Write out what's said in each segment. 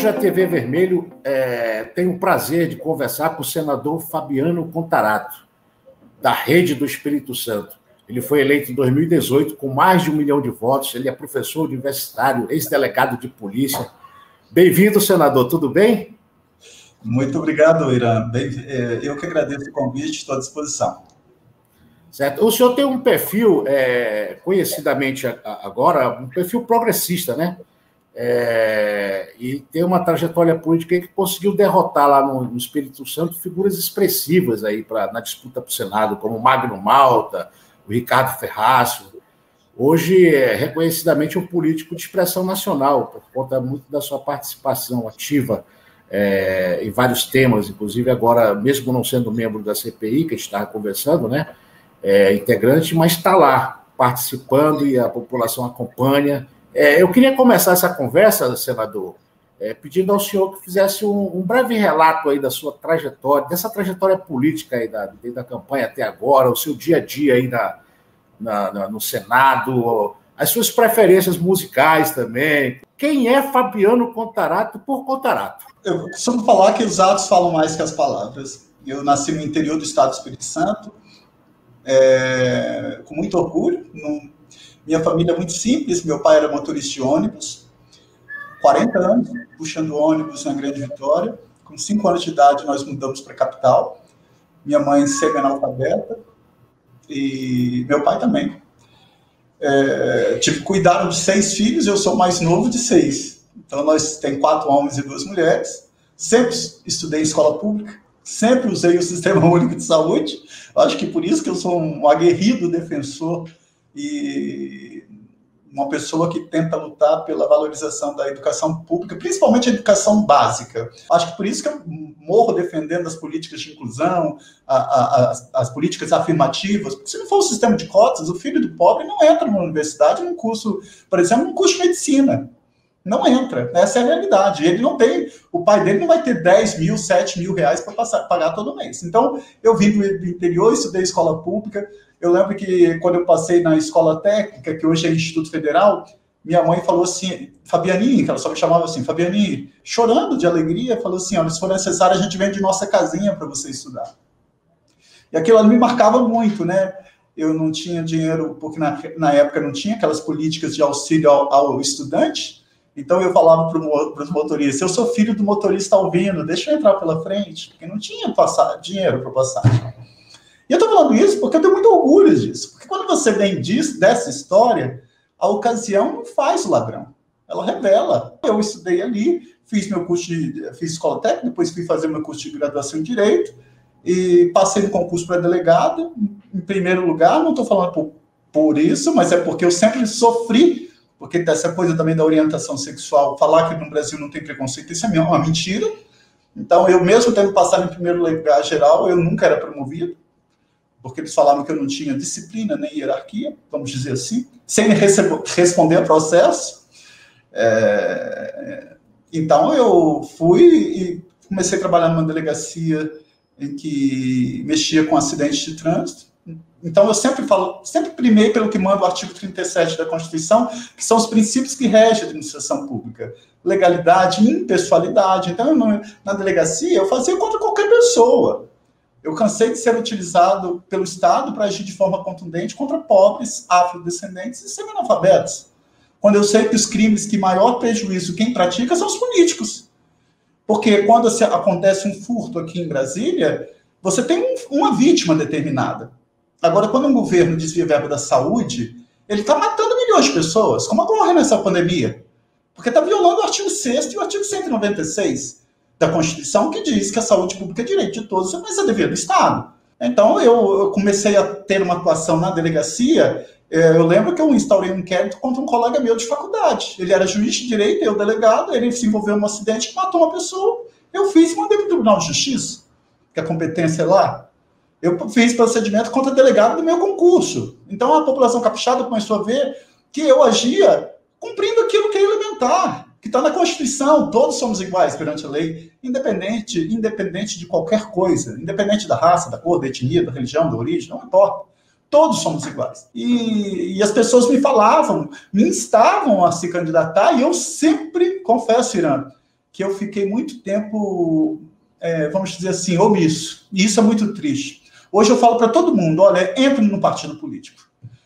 Hoje a TV Vermelho tem o prazer de conversar com o senador Fabiano Contarato, da Rede do Espírito Santo. Ele foi eleito em 2018 com mais de 1 milhão de votos. Ele é professor universitário, ex-delegado de polícia. Bem-vindo, senador. Tudo bem? Muito obrigado, Irã. Eu que agradeço o convite, estou à disposição. Certo. O senhor tem um perfil, conhecidamente agora, um perfil progressista, né? E tem uma trajetória política que conseguiu derrotar lá no Espírito Santo figuras expressivas aí na disputa para o Senado, como o Magno Malta, o Ricardo Ferracio. Hoje é reconhecidamente um político de expressão nacional, por conta muito da sua participação ativa em vários temas, inclusive agora, mesmo não sendo membro da CPI, que a gente estava conversando, né? Integrante, mas está lá, participando e a população acompanha. Eu queria começar essa conversa, senador, pedindo ao senhor que fizesse um breve relato aí da sua trajetória, dessa trajetória política aí desde a campanha até agora, o seu dia a dia aí no Senado, as suas preferências musicais também. Quem é Fabiano Contarato por Contarato? Eu costumo falar que os atos falam mais que as palavras. Eu nasci no interior do estado do Espírito Santo, com muito orgulho. Minha família é muito simples, meu pai era motorista de ônibus, 40 anos, puxando ônibus na Grande Vitória. Com 5 anos de idade, nós mudamos para a capital. Minha mãe semi-analfabeta e meu pai também. Cuidaram de 6 filhos, eu sou o mais novo de 6. Então, nós temos 4 homens e 2 mulheres. Sempre estudei em escola pública, sempre usei o Sistema Único de Saúde. Acho que por isso que eu sou um aguerrido defensor e uma pessoa que tenta lutar pela valorização da educação pública, principalmente a educação básica. Acho que por isso que eu morro defendendo as políticas de inclusão, as políticas afirmativas. Porque se não for o sistema de cotas, o filho do pobre não entra na universidade num curso, por exemplo, num curso de medicina. Não entra, essa é a realidade. Ele não tem, o pai dele não vai ter 10 mil, 7 mil reais para pagar todo mês. Então, eu vim do interior, estudei escola pública. Eu lembro que quando eu passei na escola técnica, que hoje é Instituto Federal, minha mãe falou assim, Fabianinho, que ela só me chamava assim, Fabianinho, chorando de alegria, falou assim, olha, se for necessário, a gente vende nossa casinha para você estudar. E aquilo ali me marcava muito, né? Eu não tinha dinheiro, porque na época não tinha aquelas políticas de auxílio ao estudante. Então eu falava para os motoristas, eu sou filho do motorista Alvino, deixa eu entrar pela frente, porque não tinha dinheiro para passar. E eu estou falando isso porque eu tenho muito orgulho disso, porque quando você vem dessa história, a ocasião não faz o ladrão, ela revela. Eu estudei ali, fiz escola técnica, depois fui fazer meu curso de graduação em Direito, e passei no concurso para delegado, em primeiro lugar, não estou falando por isso, mas é porque eu sempre sofri, porque dessa coisa também da orientação sexual, falar que no Brasil não tem preconceito, isso é uma mentira. Então, eu mesmo tendo passado em primeiro lugar geral, eu nunca era promovido, porque eles falavam que eu não tinha disciplina nem hierarquia, vamos dizer assim, sem responder a processo. Então, eu fui e comecei a trabalhar numa delegacia em que mexia com acidentes de trânsito. Então, eu sempre primei pelo que manda o artigo 37 da Constituição, que são os princípios que regem a administração pública. Legalidade, impessoalidade. Então, na delegacia, eu fazia contra qualquer pessoa. Eu cansei de ser utilizado pelo Estado para agir de forma contundente contra pobres, afrodescendentes e semi-analfabetos. Quando eu sei que os crimes que maior prejuízo quem pratica são os políticos. Porque quando acontece um furto aqui em Brasília, você tem uma vítima determinada. Agora, quando um governo desvia verba da saúde, ele está matando milhões de pessoas, como ocorre nessa pandemia. Porque está violando o artigo 6º e o artigo 196 da Constituição, que diz que a saúde pública é direito de todos, mas é dever do Estado. Então, eu comecei a ter uma atuação na delegacia. Eu lembro que eu instaurei um inquérito contra um colega meu de faculdade. Ele era juiz de direito, eu delegado, ele se envolveu num acidente que matou uma pessoa. Eu fiz e mandei para o Tribunal de Justiça, que a competência é lá. Eu fiz procedimento contra delegado do meu concurso. Então, a população capixaba começou a ver que eu agia cumprindo aquilo que é elementar, que está na Constituição. Todos somos iguais perante a lei, independente de qualquer coisa, independente da raça, da cor, da etnia, da religião, da origem, não importa. Todos somos iguais. E as pessoas me falavam, me instavam a se candidatar, e eu sempre, confesso, Irã, que eu fiquei muito tempo, vamos dizer assim, omisso. E isso é muito triste. Hoje eu falo para todo mundo, olha, entre no partido político.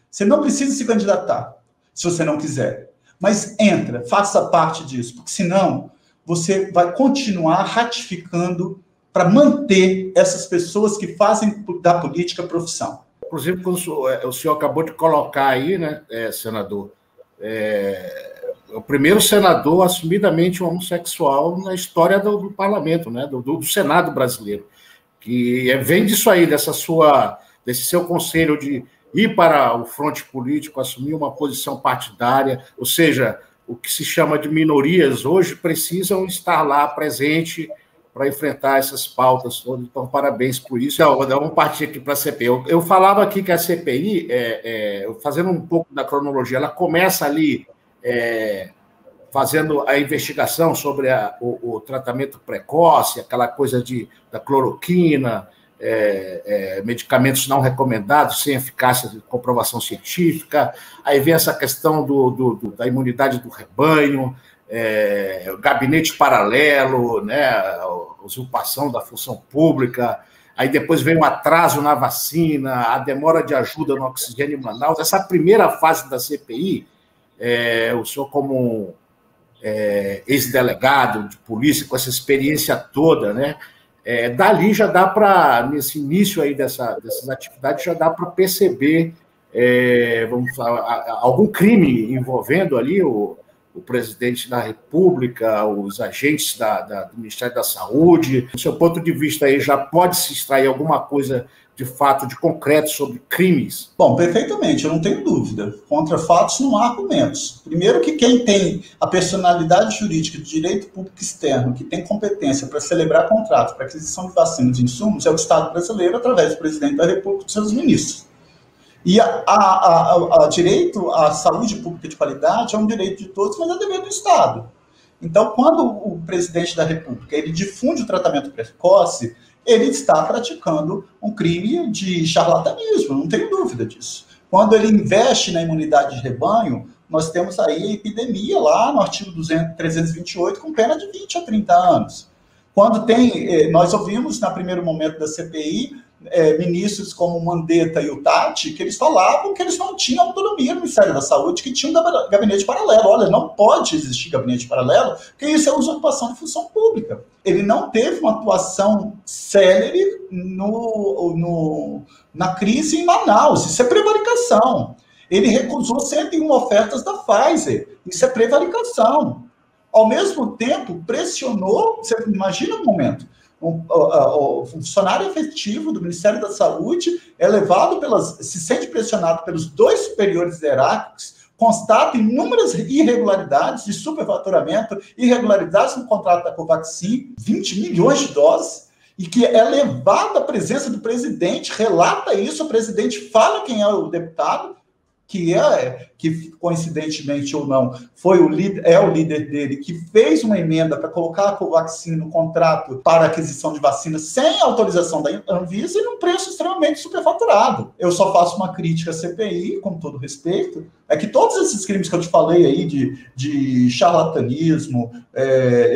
Você não precisa se candidatar, se você não quiser. Mas entra, faça parte disso, porque senão você vai continuar ratificando para manter essas pessoas que fazem da política profissão. Inclusive, quando o senhor acabou de colocar aí, né, senador, o primeiro senador assumidamente homossexual na história do parlamento, né, do Senado brasileiro, que vem disso aí, desse seu conselho de ir para o fronte político, assumir uma posição partidária, ou seja, o que se chama de minorias hoje precisam estar lá presente para enfrentar essas pautas todas. Então, parabéns por isso. Então, vamos partir aqui para a CPI. Eu falava aqui que a CPI, fazendo um pouco da cronologia, ela começa ali fazendo a investigação sobre o tratamento precoce, aquela coisa da cloroquina, medicamentos não recomendados, sem eficácia de comprovação científica. Aí vem essa questão da imunidade do rebanho, o gabinete paralelo, né, a usurpação da função pública. Aí depois vem o atraso na vacina, a demora de ajuda no oxigênio em Manaus. Essa primeira fase da CPI, o senhor como ex-delegado de polícia, com essa experiência toda, né? Dali já dá para, nesse início aí dessas atividades, já dá para perceber vamos falar, algum crime envolvendo ali o presidente da República, os agentes do Ministério da Saúde. Do seu ponto de vista aí, já pode se extrair alguma coisa de fato, de concreto sobre crimes? Bom, perfeitamente, eu não tenho dúvida. Contra fatos não há argumentos. Primeiro que quem tem a personalidade jurídica de direito público externo, que tem competência para celebrar contratos para aquisição de vacinas e insumos, é o Estado brasileiro, através do presidente da República e dos seus ministros. E direito à saúde pública de qualidade é um direito de todos, mas é dever do Estado. Então, quando o presidente da República ele difunde o tratamento precoce, ele está praticando um crime de charlatanismo, não tenho dúvida disso. Quando ele investe na imunidade de rebanho, nós temos aí a epidemia lá no artigo 328 com pena de 20 a 30 anos. Quando nós ouvimos, no primeiro momento da CPI, ministros como Mandetta e o Tati, que eles falavam que eles não tinham autonomia no Ministério da Saúde, que tinha um gabinete paralelo. Olha, não pode existir gabinete paralelo, porque isso é usurpação de função pública. Ele não teve uma atuação célere na crise em Manaus. Isso é prevaricação. Ele recusou 101 ofertas da Pfizer. Isso é prevaricação. Ao mesmo tempo, pressionou, você imagina um momento, o funcionário efetivo do Ministério da Saúde é levado se sente pressionado pelos dois superiores hierárquicos, constata inúmeras irregularidades de superfaturamento, irregularidades no contrato da Covaxin, 20 milhões de doses, e que é levado à presença do presidente, relata isso, o presidente fala quem é o deputado, que coincidentemente ou não, o líder dele, que fez uma emenda para colocar a Covaxin no contrato para aquisição de vacinas sem autorização da Anvisa e num preço extremamente superfaturado. Eu só faço uma crítica à CPI, com todo respeito, é que todos esses crimes que eu te falei aí, de charlatanismo,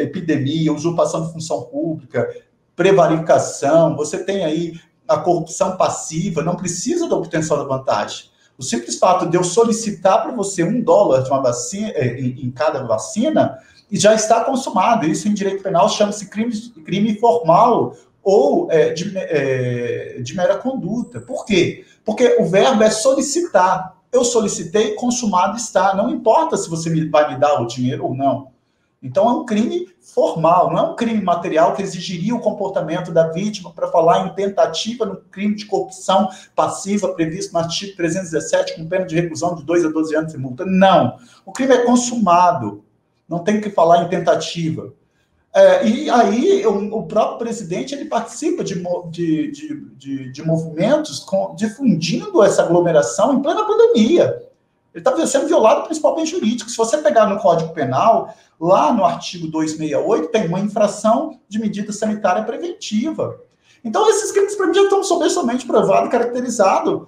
epidemia, usurpação de função pública, prevaricação, você tem aí a corrupção passiva, não precisa da obtenção da vantagem. O simples fato de eu solicitar para você $1 de uma vacina, em cada vacina, e já está consumado. Isso em direito penal chama-se crime formal ou de mera conduta. Por quê? Porque o verbo é solicitar. Eu solicitei, consumado está. Não importa se você vai me dar o dinheiro ou não. Então, é um crime formal, não é um crime material que exigiria o comportamento da vítima para falar em tentativa no crime de corrupção passiva previsto no artigo 317, com pena de reclusão de 2 a 12 anos e multa. Não. O crime é consumado. Não tem que falar em tentativa. E aí, o próprio presidente ele participa de movimentos difundindo essa aglomeração em plena pandemia. Ele está sendo violado principalmente jurídico. Se você pegar no Código Penal, lá no artigo 268, tem uma infração de medida sanitária preventiva. Então, esses crimes, para mim, já estão somente provados e caracterizados.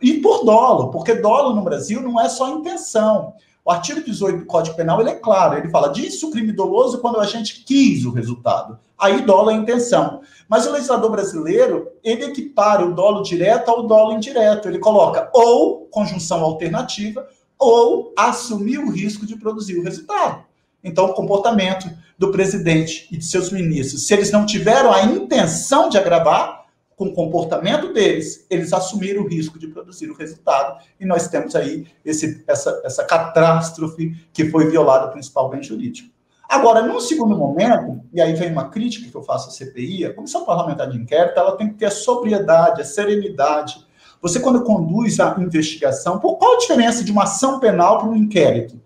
E por dolo, porque dolo no Brasil não é só intenção. O artigo 18 do Código Penal, ele é claro, ele fala, disse o crime doloso quando o agente quis o resultado. Aí dolo é a intenção. Mas o legislador brasileiro, ele equipara o dolo direto ao dolo indireto. Ele coloca ou conjunção alternativa, ou assumir o risco de produzir o resultado. Então, o comportamento do presidente e de seus ministros, se eles não tiveram a intenção de agravar, com o comportamento deles, eles assumiram o risco de produzir o resultado, e nós temos aí essa catástrofe que foi violada o principal bem jurídico. Agora, num segundo momento, e aí vem uma crítica que eu faço à CPI, a Comissão Parlamentar de Inquérito, ela tem que ter a sobriedade, a serenidade. Você, quando conduz a investigação, qual a diferença de uma ação penal para um inquérito?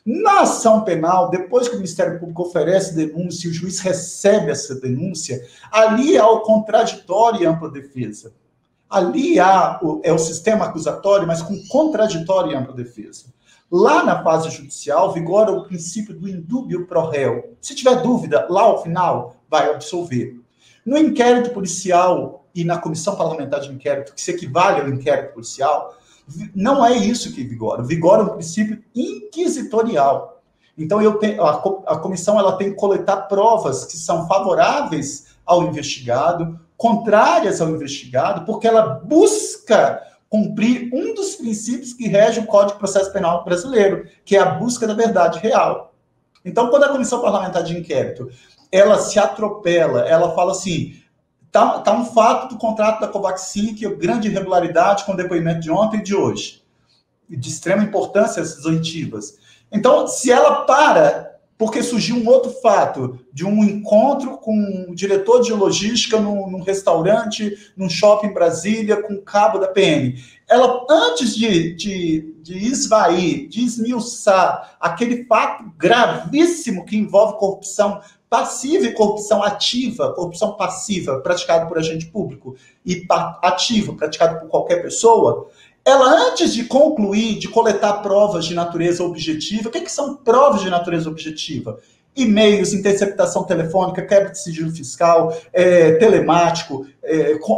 Na ação penal, depois que o Ministério Público oferece denúncia e o juiz recebe essa denúncia, ali há o contraditório e ampla defesa. Ali há o sistema acusatório, mas com contraditório e ampla defesa. Lá na fase judicial, vigora o princípio do indúbio pro réu. Se tiver dúvida, lá ao final, vai absolver. No inquérito policial e na comissão parlamentar de inquérito, que se equivale ao inquérito policial, não é isso que vigora. Vigora um princípio inquisitorial. Então, a comissão ela tem que coletar provas que são favoráveis ao investigado, contrárias ao investigado, porque ela busca cumprir um dos princípios que rege o Código de Processo Penal brasileiro, que é a busca da verdade real. Então, quando a Comissão Parlamentar de Inquérito, ela se atropela, ela fala assim, tá um fato do contrato da Covaxin, que é grande irregularidade com o depoimento de ontem e de hoje, de extrema importância essas oitivas. Então, se ela para, porque surgiu um outro fato, de um encontro com o diretor de logística num restaurante, num shopping em Brasília, com o cabo da PM. Ela, antes de esvair, de esmiuçar aquele fato gravíssimo que envolve corrupção passiva e corrupção ativa, corrupção passiva praticada por agente público e ativa praticada por qualquer pessoa, ela, antes de concluir, de coletar provas de natureza objetiva, o que são provas de natureza objetiva? E-mails, interceptação telefônica, quebra de sigilo fiscal, telemático,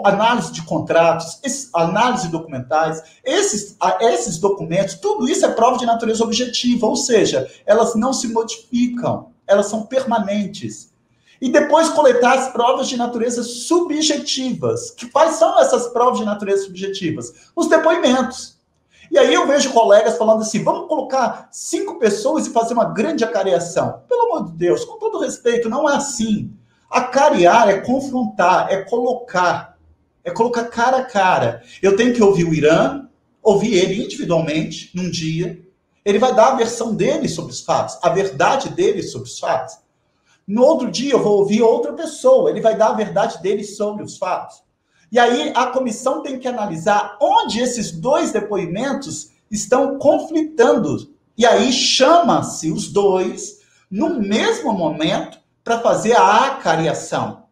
análise de contratos, análise documentais, esses documentos, tudo isso é prova de natureza objetiva, ou seja, elas não se modificam, elas são permanentes. E depois coletar as provas de natureza subjetivas. Quais são essas provas de natureza subjetivas? Os depoimentos. E aí eu vejo colegas falando assim, vamos colocar 5 pessoas e fazer uma grande acareação. Pelo amor de Deus, com todo respeito, não é assim. Acarear é confrontar, é colocar cara a cara. Eu tenho que ouvir o Irã, ouvir ele individualmente, num dia. Ele vai dar a versão dele sobre os fatos, a verdade dele sobre os fatos. No outro dia eu vou ouvir outra pessoa, ele vai dar a verdade dele sobre os fatos. E aí a comissão tem que analisar onde esses 2 depoimentos estão conflitando. E aí chama-se os 2 no mesmo momento para fazer a acareação.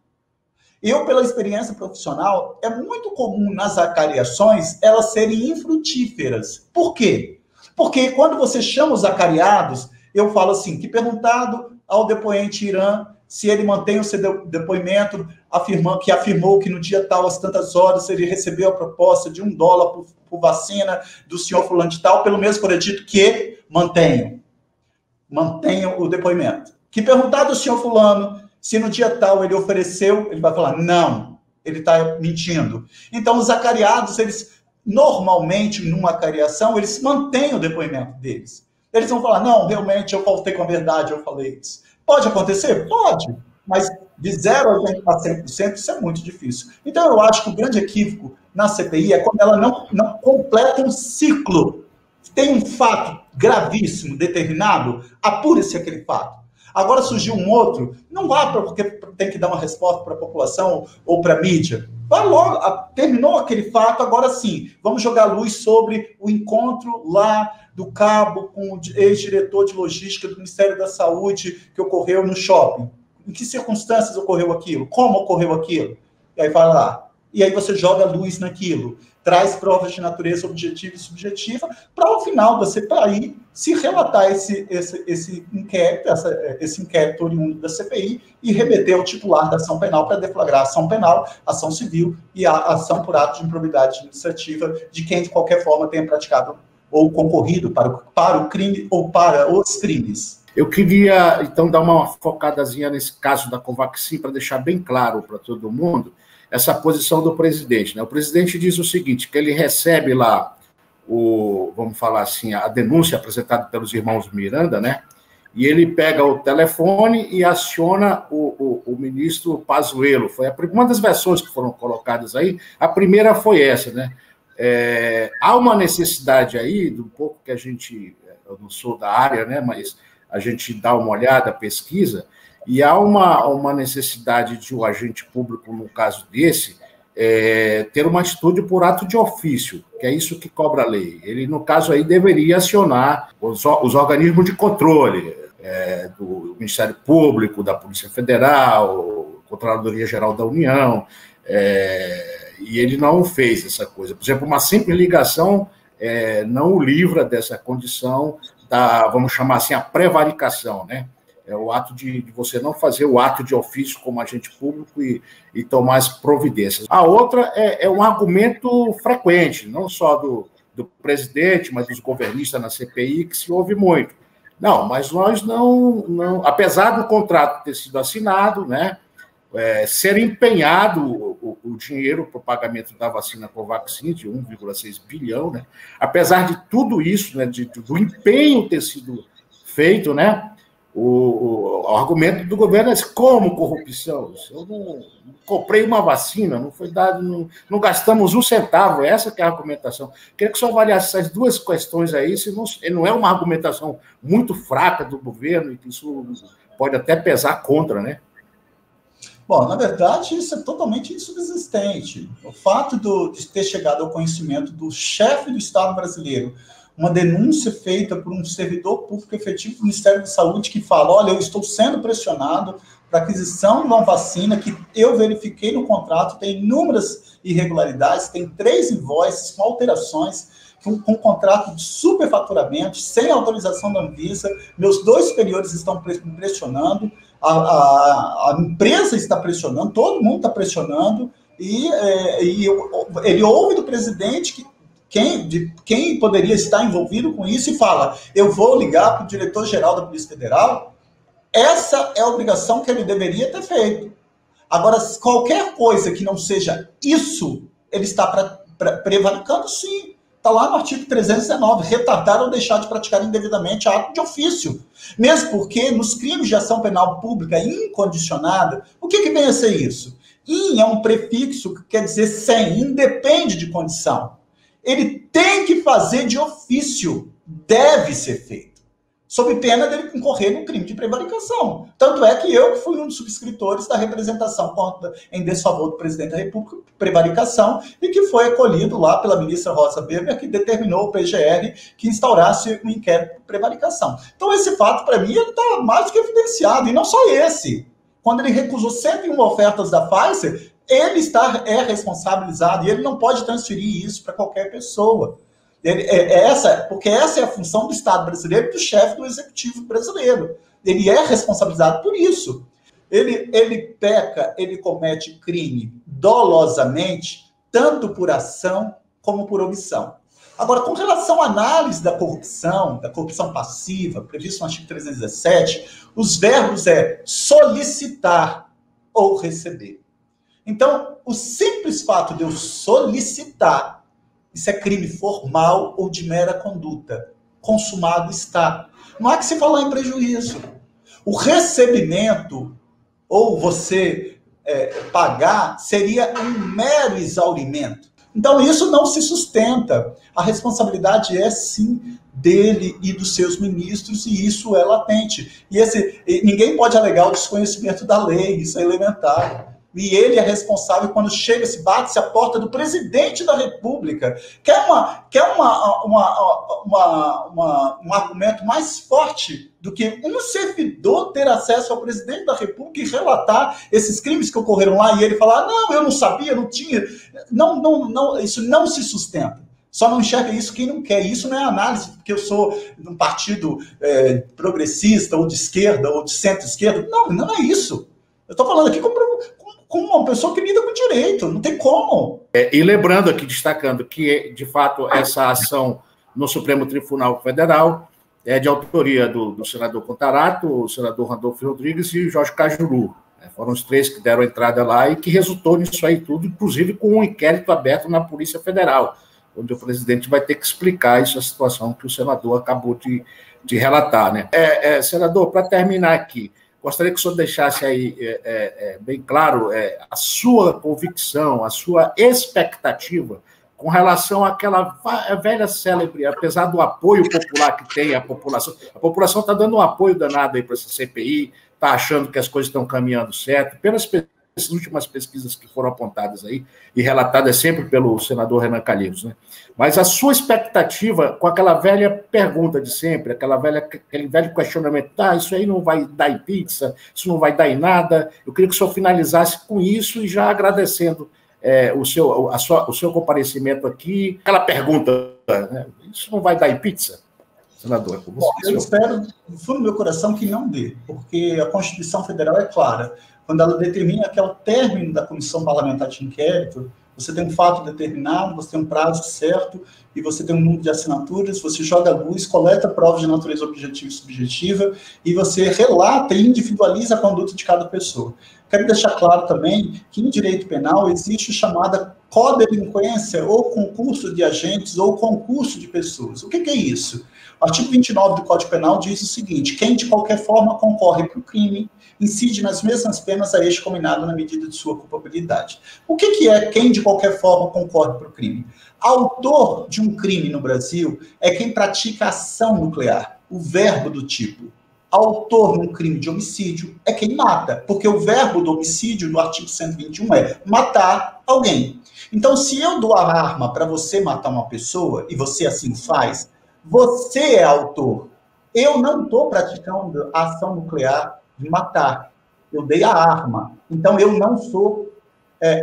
Eu, pela experiência profissional, é muito comum nas acareações elas serem infrutíferas. Por quê? Porque quando você chama os acareados, eu falo assim, que perguntado ao depoente Irã se ele mantém o seu depoimento, que afirmou que no dia tal, às tantas horas, ele recebeu a proposta de $1 por vacina do senhor fulano de tal, pelo mesmo por dito que mantenham o depoimento. Que perguntado ao senhor fulano se no dia tal ele ofereceu, ele vai falar, não, ele está mentindo. Então, os acareados, eles normalmente, numa acareação, eles mantêm o depoimento deles. Eles vão falar, não, realmente eu faltei com a verdade, eu falei isso. Pode acontecer? Pode, mas de 0 a 100% isso é muito difícil. Então eu acho que o grande equívoco na CPI é quando ela não completa um ciclo. Tem um fato gravíssimo, determinado, apure-se aquele fato. Agora surgiu um outro, não vá porque tem que dar uma resposta para a população ou para a mídia. Vai logo, terminou aquele fato, agora sim, vamos jogar luz sobre o encontro lá do cabo com o ex-diretor de logística do Ministério da Saúde que ocorreu no shopping. Em que circunstâncias ocorreu aquilo? Como ocorreu aquilo? E aí vai lá. E aí você joga luz naquilo, traz provas de natureza objetiva e subjetiva, para ao final você, para aí, se relatar esse inquérito oriundo da CPI e remeter ao titular da ação penal para deflagrar a ação penal, ação civil e a ação por ato de improbidade administrativa de quem, de qualquer forma, tenha praticado ou concorrido para o crime ou para os crimes? Eu queria, então, dar uma focadazinha nesse caso da Covaxin, para deixar bem claro para todo mundo essa posição do presidente, né? O presidente diz o seguinte, que ele recebe lá vamos falar assim, a denúncia apresentada pelos irmãos Miranda, né? E ele pega o telefone e aciona o ministro Pazuello. Foi uma das versões que foram colocadas aí. A primeira foi essa, né? Há uma necessidade aí, do pouco que eu não sou da área, né? Mas a gente dá uma olhada, pesquisa, e há uma necessidade de um agente público, no caso desse, ter uma atitude por ato de ofício, que é isso que cobra a lei. Ele, no caso aí, deveria acionar os organismos de controle, do Ministério Público, da Polícia Federal, Controladoria Geral da União, e ele não fez essa coisa. Por exemplo, uma simples ligação não o livra dessa condição vamos chamar assim, a prevaricação, né? É o ato de você não fazer o ato de ofício como agente público e tomar as providências. A outra é um argumento frequente, não só do presidente, mas dos governistas na CPI, que se ouve muito. Não, mas nós não apesar do contrato ter sido assinado, né, ser empenhado o dinheiro para o pagamento da vacina Covaxin, de 1,6 bilhão, né, apesar de tudo isso, né, do empenho ter sido feito, né, o argumento do governo é como corrupção? Eu não comprei uma vacina, não foi dado, não gastamos um centavo, essa que é a argumentação. Queria que o senhor avaliasse essas duas questões aí, se não é uma argumentação muito fraca do governo e que isso pode até pesar contra, né? Bom, na verdade, isso é totalmente insubsistente. O fato de ter chegado ao conhecimento do chefe do Estado brasileiro uma denúncia feita por um servidor público efetivo do Ministério da Saúde que fala, olha, eu estou sendo pressionado para aquisição de uma vacina que eu verifiquei no contrato, tem inúmeras irregularidades, tem 3 invoices com alterações, com contrato de superfaturamento, sem autorização da Anvisa, meus 2 superiores estão pressionando, a empresa está pressionando, todo mundo está pressionando, e ele ouve do presidente quem poderia estar envolvido com isso e fala, eu vou ligar para o diretor-geral da Polícia Federal. Essa é a obrigação que ele deveria ter feito. Agora, qualquer coisa que não seja isso, ele está prevaricando, sim. Está lá no artigo 319, retardar ou deixar de praticar indevidamente ato de ofício. Mesmo porque, nos crimes de ação penal pública incondicionada, o que vem a ser isso? In é um prefixo que quer dizer sem, independe de condição. Ele tem que fazer de ofício, deve ser feito, sob pena dele incorrer no crime de prevaricação. Tanto é que eu fui um dos subscritores da representação em desfavor do presidente da República, prevaricação, e que foi acolhido lá pela ministra Rosa Weber, que determinou o PGR que instaurasse um inquérito por prevaricação. Então esse fato, para mim, está mais do que evidenciado, e não só esse. Quando ele recusou 101 ofertas da Pfizer, ele é responsabilizado e ele não pode transferir isso para qualquer pessoa. Porque essa é a função do Estado brasileiro e do chefe do Executivo brasileiro. Ele é responsabilizado por isso. Ele peca, ele comete crime dolosamente, tanto por ação como por omissão. Agora, com relação à análise da corrupção passiva, previsto no artigo 317, os verbos é solicitar ou receber. Então, o simples fato de eu solicitar, isso é crime formal ou de mera conduta. Consumado está. Não há que se falar em prejuízo. O recebimento, ou você pagar, seria um mero exaurimento. Então, isso não se sustenta. A responsabilidade é, sim, dele e dos seus ministros, e isso é latente. Ninguém pode alegar o desconhecimento da lei, isso é elementar. E ele é responsável quando bate-se a porta do presidente da República. Quer um argumento mais forte do que um servidor ter acesso ao presidente da República e relatar esses crimes que ocorreram lá, e ele falar, não, eu não sabia, não tinha. Não, isso não se sustenta. Só não enxerga isso quem não quer. Isso não é análise, porque eu sou de um partido progressista, ou de esquerda, ou de centro-esquerda. Não é isso. Eu estou falando aqui com uma pessoa que lida com direito, não tem como. E lembrando aqui, destacando que, de fato, essa ação no Supremo Tribunal Federal, de autoria do senador Contarato, o senador Randolfo Rodrigues e o Jorge Cajuru. Foram os 3 que deram entrada lá e que resultou nisso aí tudo, inclusive com um inquérito aberto na Polícia Federal, onde o presidente vai ter que explicar essa situação que o senador acabou de relatar, né? Senador, para terminar aqui, gostaria que o senhor deixasse aí bem claro a sua convicção, a sua expectativa com relação àquela velha célebre, apesar do apoio popular que tem a população está dando um apoio danado aí para essa CPI, está achando que as coisas estão caminhando certo, pelas últimas pesquisas que foram apontadas aí, e relatadas sempre pelo senador Renan Calheiros, né? Mas a sua expectativa com aquela velha pergunta de sempre, aquele velho questionamento, isso aí não vai dar em pizza, isso não vai dar em nada, eu queria que o senhor finalizasse com isso e já agradecendo o seu comparecimento aqui, aquela pergunta, né? Isso não vai dar em pizza? Senador, bom, eu espero, no fundo do meu coração, que não dê, porque a Constituição Federal é clara. Quando ela determina que, ao término da comissão parlamentar de inquérito, você tem um fato determinado, você tem um prazo certo, e você tem um número de assinaturas, você joga a luz, coleta provas de natureza objetiva e subjetiva, e você relata e individualiza a conduta de cada pessoa. Quero deixar claro também que, em direito penal, existe chamada codelinquência, ou concurso de agentes, ou concurso de pessoas. O que é isso? O artigo 29 do Código Penal diz o seguinte: quem de qualquer forma concorre para o crime, incide nas mesmas penas a este combinado na medida de sua culpabilidade. O que é quem de qualquer forma concorre para o crime? Autor de um crime no Brasil é quem pratica ação nuclear, o verbo do tipo. Autor num crime de homicídio é quem mata, porque o verbo do homicídio do artigo 121 é matar alguém. Então, se eu dou a arma para você matar uma pessoa, e você assim faz, você é autor. Eu não estou praticando a ação nuclear de matar. Eu dei a arma. Então, eu não sou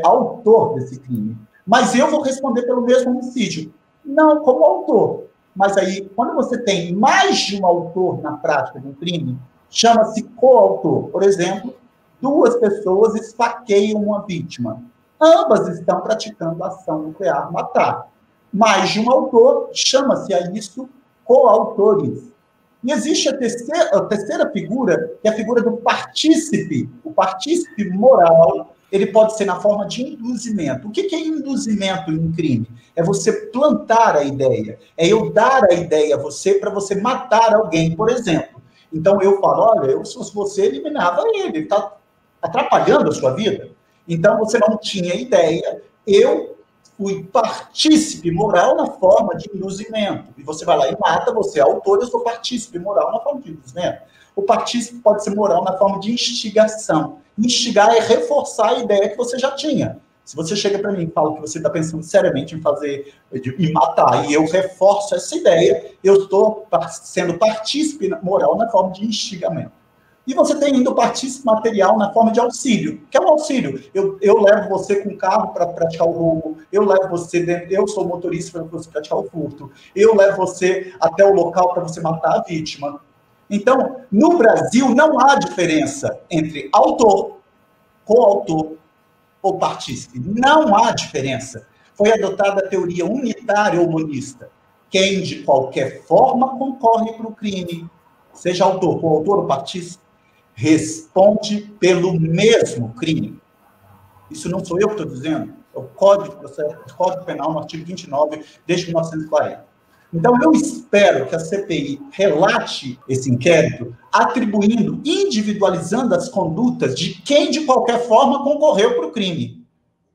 autor desse crime. Mas eu vou responder pelo mesmo homicídio. Não como autor. Mas aí, quando você tem mais de um autor na prática de um crime, chama-se coautor. Por exemplo, 2 pessoas esfaqueiam uma vítima. Ambas estão praticando a ação nuclear matar. Mais de um autor, chama-se a isso coautores. E existe a terceira figura, que é a figura do partícipe. O partícipe moral, ele pode ser na forma de induzimento. O que é induzimento em um crime? É você plantar a ideia. É eu dar a ideia a você para você matar alguém, por exemplo. Então eu falo, olha, se fosse você, eliminava ele está atrapalhando a sua vida. Então você não tinha ideia, eu fui partícipe moral na forma de induzimento. E você vai lá e mata, você é autor, eu sou partícipe moral na forma de induzimento. O partícipe pode ser moral na forma de instigação. Instigar é reforçar a ideia que você já tinha. Se você chega para mim e fala que você está pensando seriamente em matar, e eu reforço essa ideia, eu estou sendo partícipe moral na forma de instigamento. E você tem ainda o partícipe material na forma de auxílio. Que é um auxílio. Eu levo você com o carro para praticar o roubo, eu sou motorista para você praticar o furto, eu levo você até o local para você matar a vítima. Então, no Brasil, não há diferença entre autor, coautor ou partícipe. Não há diferença. Foi adotada a teoria unitária ou monista. Quem, de qualquer forma, concorre para o crime, seja autor, coautor ou partícipe, responde pelo mesmo crime. Isso não sou eu que estou dizendo, é o Código Penal, no artigo 29, desde 1940. Então, eu espero que a CPI relate esse inquérito, atribuindo, individualizando as condutas de quem, de qualquer forma, concorreu para o crime.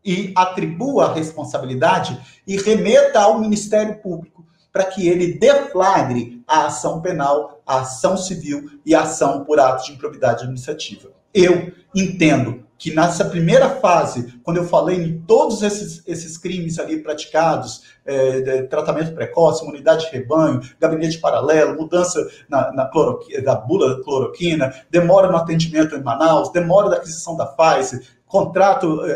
E atribua a responsabilidade e remeta ao Ministério Público para que ele deflagre a ação penal, a ação civil e a ação por atos de improbidade administrativa. Eu entendo que nessa primeira fase, quando eu falei em todos esses crimes ali praticados, tratamento precoce, imunidade de rebanho, gabinete paralelo, mudança da bula da cloroquina, demora no atendimento em Manaus, demora da aquisição da Pfizer,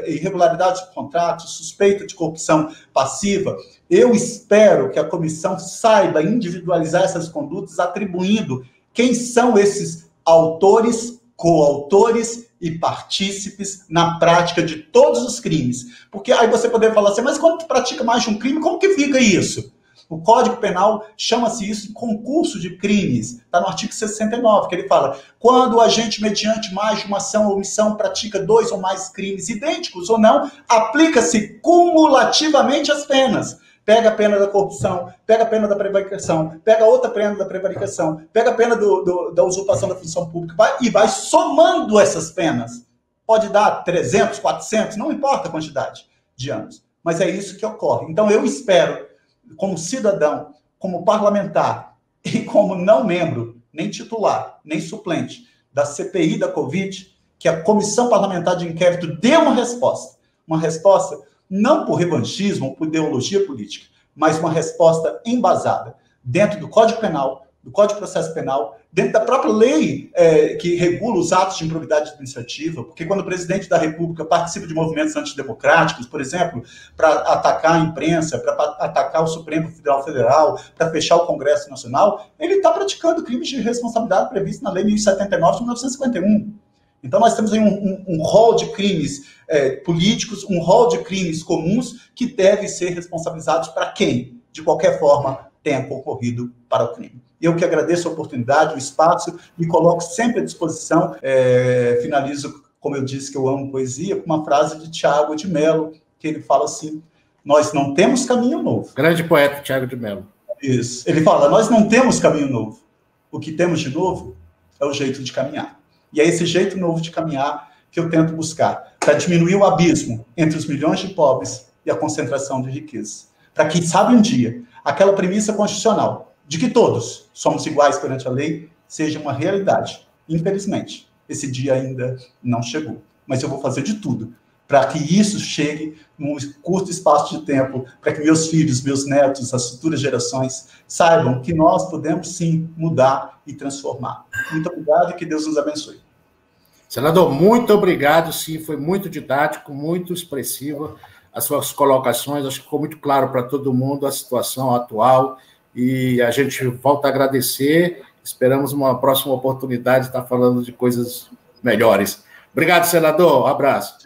irregularidades de contrato, suspeita de corrupção passiva, eu espero que a comissão saiba individualizar essas condutas, atribuindo quem são esses autores, coautores e partícipes na prática de todos os crimes. Porque aí você poderia falar assim, mas quando tu pratica mais de um crime, como que fica isso? O Código Penal chama-se isso de concurso de crimes. Está no artigo 69, que ele fala: quando o agente, mediante mais de uma ação ou omissão, pratica 2 ou mais crimes idênticos ou não, aplica-se cumulativamente as penas. Pega a pena da corrupção, pega a pena da prevaricação, pega outra pena da prevaricação, pega a pena da usurpação da função pública e vai somando essas penas. Pode dar 300, 400, não importa a quantidade de anos. Mas é isso que ocorre. Então eu espero, como cidadão, como parlamentar e como não membro, nem titular, nem suplente da CPI da Covid, que a Comissão Parlamentar de Inquérito dê uma resposta não por revanchismo ou por ideologia política, mas uma resposta embasada dentro do Código Penal, do Código de Processo Penal, dentro da própria lei que regula os atos de improbidade administrativa, porque quando o presidente da República participa de movimentos antidemocráticos, por exemplo, para atacar a imprensa, para atacar o Supremo Tribunal Federal, para fechar o Congresso Nacional, ele está praticando crimes de responsabilidade previstos na Lei 1079 de 1951. Então, nós temos aí um rol de crimes políticos, um rol de crimes comuns que devem ser responsabilizados para quem, de qualquer forma, tenha concorrido para o crime. Eu que agradeço a oportunidade, o espaço, me coloco sempre à disposição. Finalizo, como eu disse, que eu amo poesia, com uma frase de Tiago de Mello, que ele fala assim: nós não temos caminho novo. Grande poeta, Tiago de Mello. Isso. Ele fala: nós não temos caminho novo. O que temos de novo é o jeito de caminhar. E é esse jeito novo de caminhar que eu tento buscar, para diminuir o abismo entre os milhões de pobres e a concentração de riqueza. Para que, sabe, um dia, aquela premissa constitucional de que todos somos iguais perante a lei seja uma realidade. Infelizmente, esse dia ainda não chegou. Mas eu vou fazer de tudo para que isso chegue num curto espaço de tempo, para que meus filhos, meus netos, as futuras gerações saibam que nós podemos, sim, mudar e transformar. Muito obrigado e que Deus nos abençoe. Senador, muito obrigado, sim, foi muito didático, muito expressivo as suas colocações, acho que ficou muito claro para todo mundo a situação atual e a gente volta a agradecer, esperamos uma próxima oportunidade de estar falando de coisas melhores. Obrigado, senador, um abraço.